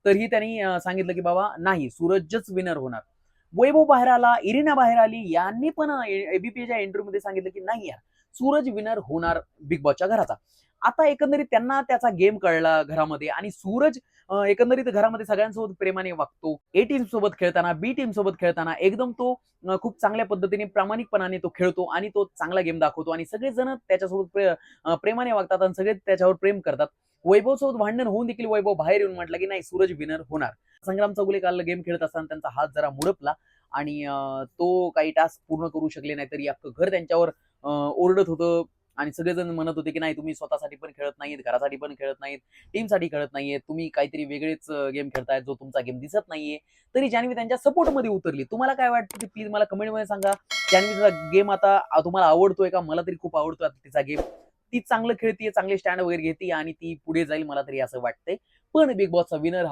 तरीही त्यांनी सांगितलं की बाबा नाही, सूरजच विनर होणार. वैभव बाहेर आला, इरिना बाहेर आली, यांनी पण एबीपीच्या इंटरव्ह्यूमध्ये सांगितलं की नाही यार, सूरज विनर होणार बिग बॉसच्या घराचा. आता एकंदरीत त्यांना त्याचा गेम कळला घरामध्ये, आणि सूरज एकंदरीत घरामध्ये सगळ्यांसोबत प्रेमाने वागतो. ए टीम सोबत खेळताना, बी टीम सोबत खेळताना एकदम तो खूप चांगल्या पद्धतीने प्रामाणिकपणाने तो खेळतो आणि तो चांगला गेम दाखवतो, आणि सगळेजण त्याच्यासोबत प्रेमाने वागतात आणि सगळे त्याच्यावर प्रेम करतात. वैभव सोबत भांडण होऊन देखील वैभव बाहेर येऊन म्हटलं की नाही, सूरज विनर होणार. संग्राम चौगुले काल गेम खेळत असताना त्यांचा हात जरा मुडपला, आणि तो काही टास्क पूर्ण करू शकले नाही, तरी अख्खं घर त्यांच्यावर ओरडत होतं. आणि सगळेजण म्हणत होते की नाही, तुम्ही स्वतःसाठी पण खेळत नाहीत, घरासाठी पण खेळत नाहीत, टीमसाठी खेळत नाहीये, तुम्ही काहीतरी वेगळेच गेम खेळताय, जो तुमचा गेम दिसत नाहीये. तरी जान्हवी त्यांच्या सपोर्टमध्ये उतरली. तुम्हाला काय वाटतं की प्लीज मला कमेंटमध्ये सांगा, जान्हवीचा गेम आता तुम्हाला आवडतोय का? मला तरी खूप आवडतोय आता तिचा गेम. ती चांगलं खेळतीये, चांगले स्टँड वगैरे घेते आणि ती पुढे जाईल, मला तरी असं वाटतंय. पण बिग बॉसचा विनर हा